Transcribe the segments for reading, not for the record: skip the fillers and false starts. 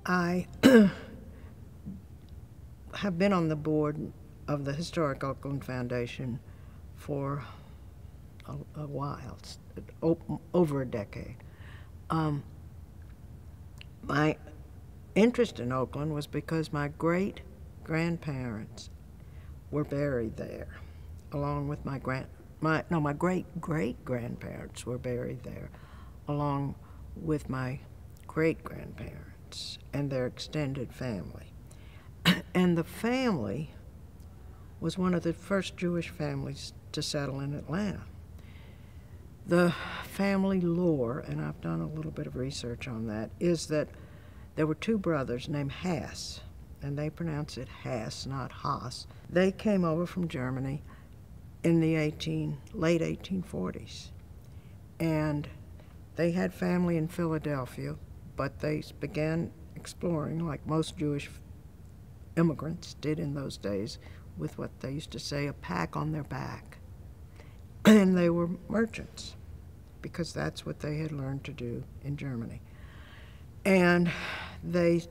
I have been on the board of the Historic Oakland Foundation for a while, over a decade. My interest in Oakland was because my great-grandparents were buried there, along with my great-great-grandparents were buried there, along with my great-grandparents and their extended family. And the family was one of the first Jewish families to settle in Atlanta. The family lore, and I've done a little bit of research on that, is that there were two brothers named Hass, and they pronounce it Hass, not Haas. They came over from Germany in the late 1840s, and they had family in Philadelphia, but they began exploring, like most Jewish immigrants did in those days, with what they used to say, a pack on their back. And they were merchants, because that's what they had learned to do in Germany. And the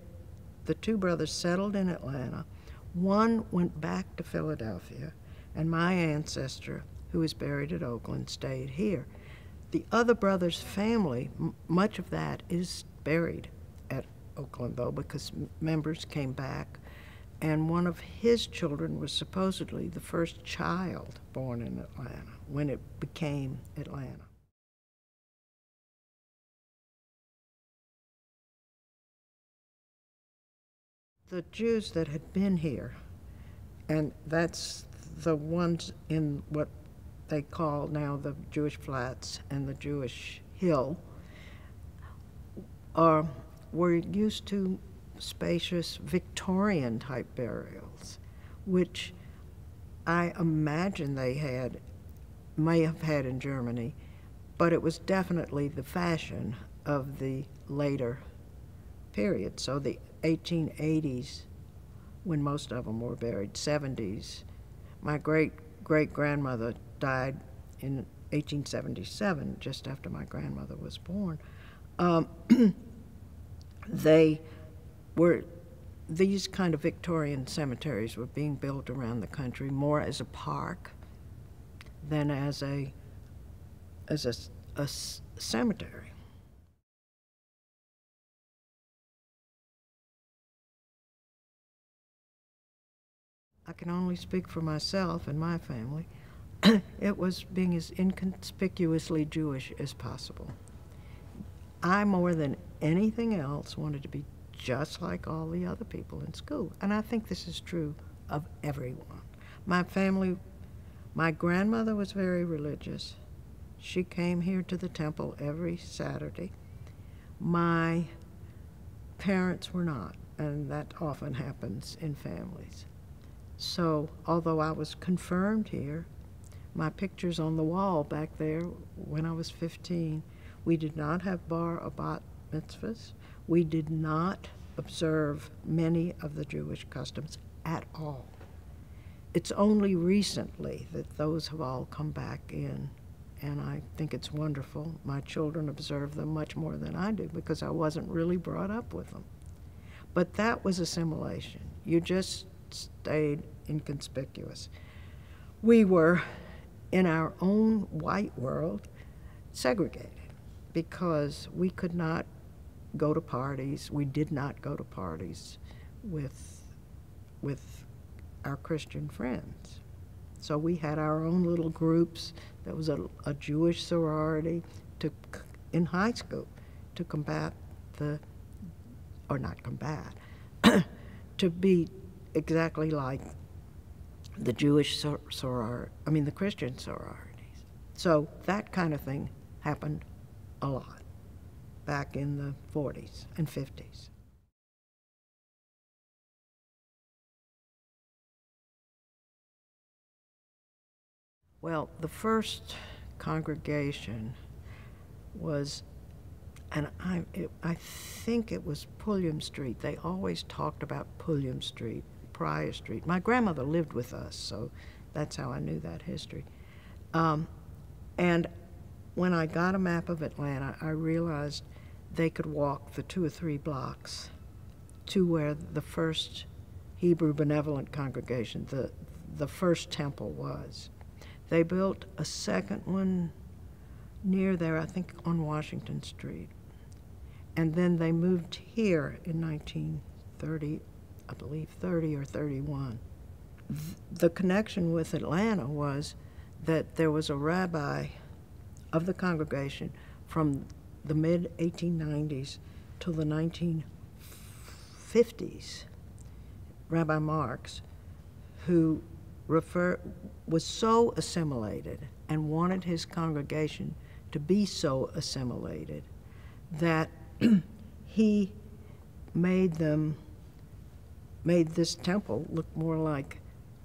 two brothers settled in Atlanta. One went back to Philadelphia, and my ancestor, who is buried at Oakland, stayed here. The other brother's family, much of that is buried at Oakland, though, because members came back, and one of his children was supposedly the first child born in Atlanta when it became Atlanta. The Jews that had been here, and that's the ones in what they call now the Jewish Flats and the Jewish Hill, were used to spacious Victorian-type burials, which I imagine they may have had in Germany, but it was definitely the fashion of the later period. So the 1880s, when most of them were buried, 70s. My great-great-grandmother died in 1877, just after my grandmother was born. These kind of Victorian cemeteries were being built around the country more as a park than as a cemetery. I can only speak for myself and my family. It was being as inconspicuously Jewish as possible. I, more than anything else, wanted to be just like all the other people in school. And I think this is true of everyone. My family, my grandmother was very religious. She came here to the temple every Saturday. My parents were not, and that often happens in families. So, although I was confirmed here, my picture's on the wall back there when I was 15. We did not have bar or bat mitzvahs. We did not observe many of the Jewish customs at all. It's only recently that those have all come back in, and I think it's wonderful. My children observe them much more than I do because I wasn't really brought up with them. But that was assimilation. You just stayed inconspicuous. We were, in our own white world, segregated because we could not go to parties. We did not go to parties with our Christian friends. So we had our own little groups. There was a Jewish sorority in high school to combat to be exactly like the Jewish the Christian sororities. So that kind of thing happened a lot back in the 40s and 50s. Well, the first congregation was, and I think it was Pulliam Street. They always talked about Pulliam Street, Pryor Street. My grandmother lived with us, so that's how I knew that history. And when I got a map of Atlanta, I realized they could walk the 2 or 3 blocks to where the first Hebrew Benevolent Congregation, the first temple was. They built a second one near there, I think on Washington Street. And then they moved here in 1930, I believe 30 or 31. The connection with Atlanta was that there was a rabbi of the congregation from the mid-1890s till the 1950s, Rabbi Marks, who was so assimilated and wanted his congregation to be so assimilated that he made this temple look more like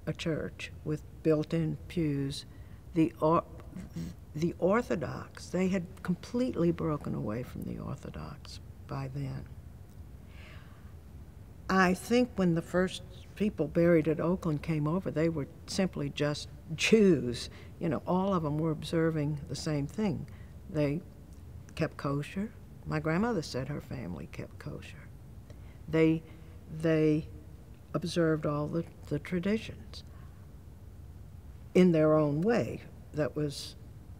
a church with built-in pews. The Orthodox, they had completely broken away from the Orthodox by then. I think when the first people buried at Oakland came over, they were simply just Jews. You know, all of them were observing the same thing. They kept kosher. My grandmother said her family kept kosher. They observed all the traditions in their own way. That was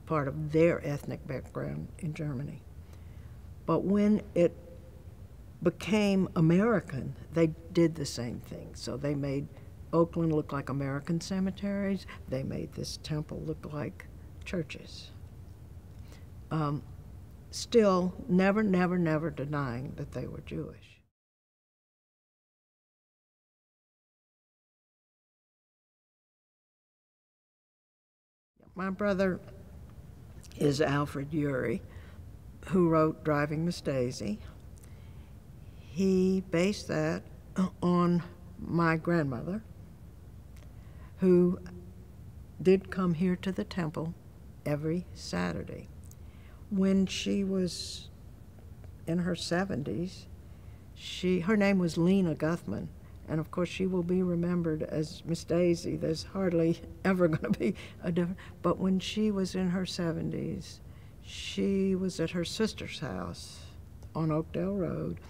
part of their ethnic background in Germany. But when it became American, they did the same thing. So they made Oakland look like American cemeteries. They made this temple look like churches. Still, never denying that they were Jewish. My brother is Alfred Urey, who wrote Driving Miss Daisy. He based that on my grandmother, who did come here to the temple every Saturday. When she was in her 70s, her name was Lena Guthman, and of course she will be remembered as Miss Daisy. There's hardly ever going to be a difference. But when she was in her 70s, she was at her sister's house on Oakdale Road,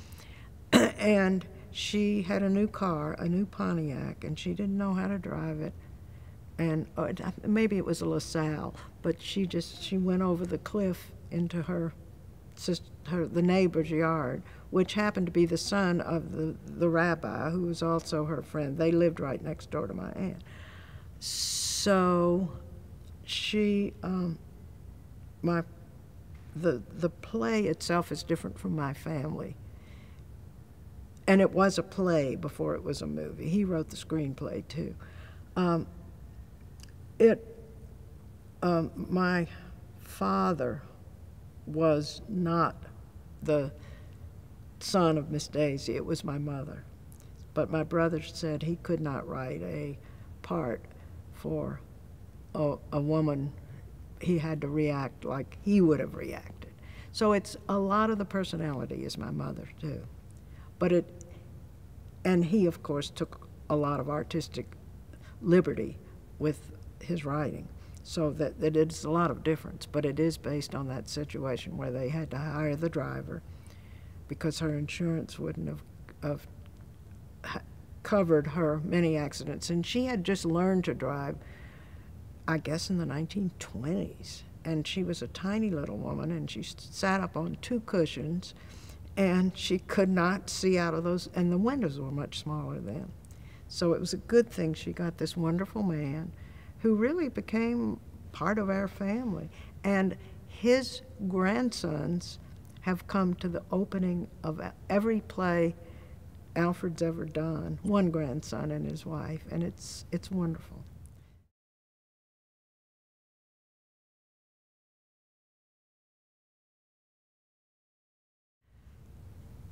and she had a new car, a new Pontiac, and she didn't know how to drive it. And maybe it was a LaSalle, but she went over the cliff into the neighbor's yard, which happened to be the son of the rabbi, who was also her friend. They lived right next door to my aunt. So the play itself is different from my family. And it was a play before it was a movie. He wrote the screenplay too. My father was not the son of Miss Daisy. It was my mother. But my brother said he could not write a part for a woman. He had to react like he would have reacted. So it's a lot of the personality is my mother too. And he of course took a lot of artistic liberty with his writing. So that it's a lot of difference, but it is based on that situation where they had to hire the driver because her insurance wouldn't have covered her many accidents. And she had just learned to drive, I guess, in the 1920s. And she was a tiny little woman, and she sat up on 2 cushions, and she could not see out of those, and the windows were much smaller then. So it was a good thing she got this wonderful man who really became part of our family. And his grandsons have come to the opening of every play Alfred's ever done, one grandson and his wife, and it's wonderful.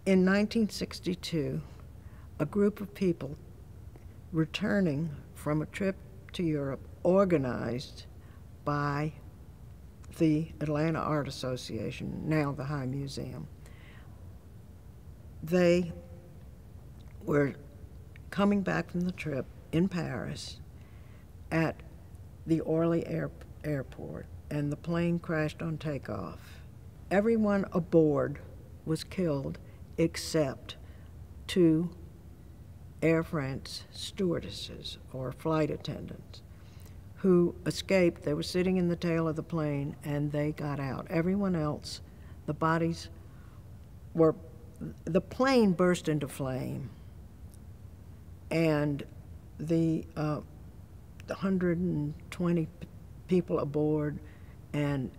In 1962, a group of people returning from a trip to Europe, organized by the Atlanta Art Association, now the High Museum. They were coming back from the trip in Paris at the Orly airport, and the plane crashed on takeoff. Everyone aboard was killed except two Air France stewardesses or flight attendants who escaped. They were sitting in the tail of the plane and they got out. Everyone else, the bodies were, the plane burst into flame, and the 120 people aboard and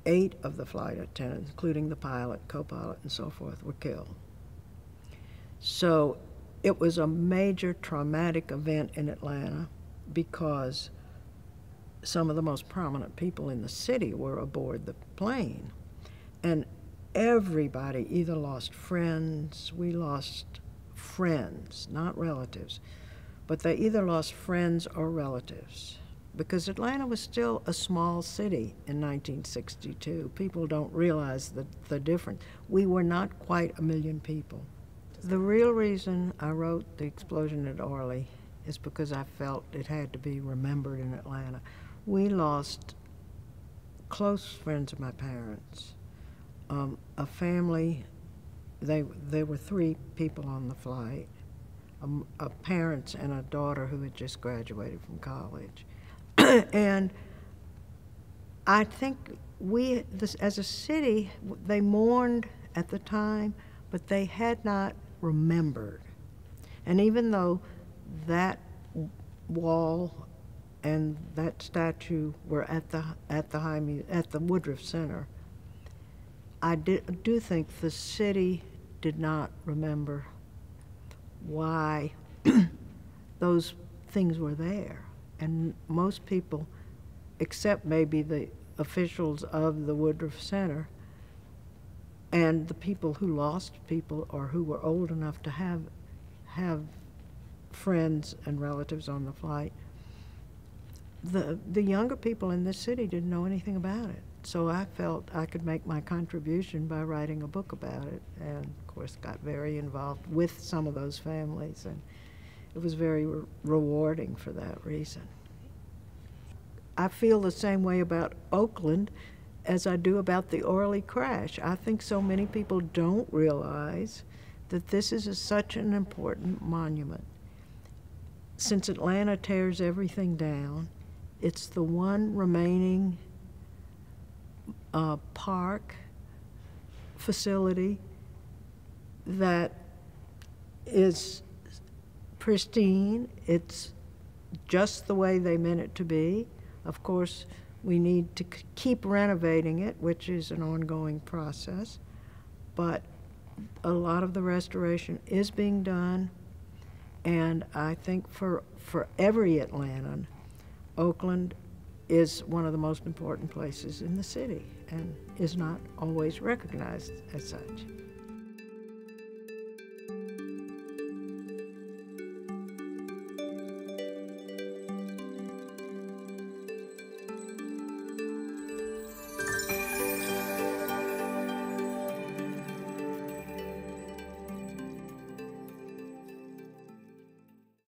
8 of the flight attendants, including the pilot, co-pilot, and so forth, were killed. So it was a major traumatic event in Atlanta because some of the most prominent people in the city were aboard the plane. And everybody either lost friends, we lost friends, not relatives, but they either lost friends or relatives, because Atlanta was still a small city in 1962. People don't realize the difference. We were not quite 1 million people. The real reason I wrote The Explosion at Orly is because I felt it had to be remembered in Atlanta. We lost close friends of my parents, a family. There were 3 people on the flight, a parents and a daughter who had just graduated from college. And I think as a city, they mourned at the time, but they had not remembered. And even though that wall and that statue were at the Woodruff Center, I do think the city did not remember why those things were there. And most people, except maybe the officials of the Woodruff Center and the people who lost people or who were old enough to have friends and relatives on the flight, the younger people in this city didn't know anything about it. So I felt I could make my contribution by writing a book about it, and of course got very involved with some of those families, and it was very rewarding for that reason. I feel the same way about Oakland as I do about the Orly crash. I think so many people don't realize that this is such an important monument. Since Atlanta tears everything down, it's the one remaining park facility that is pristine. It's just the way they meant it to be. Of course, we need to keep renovating it, which is an ongoing process, but a lot of the restoration is being done, and I think for every Atlantan, Oakland is one of the most important places in the city and is not always recognized as such.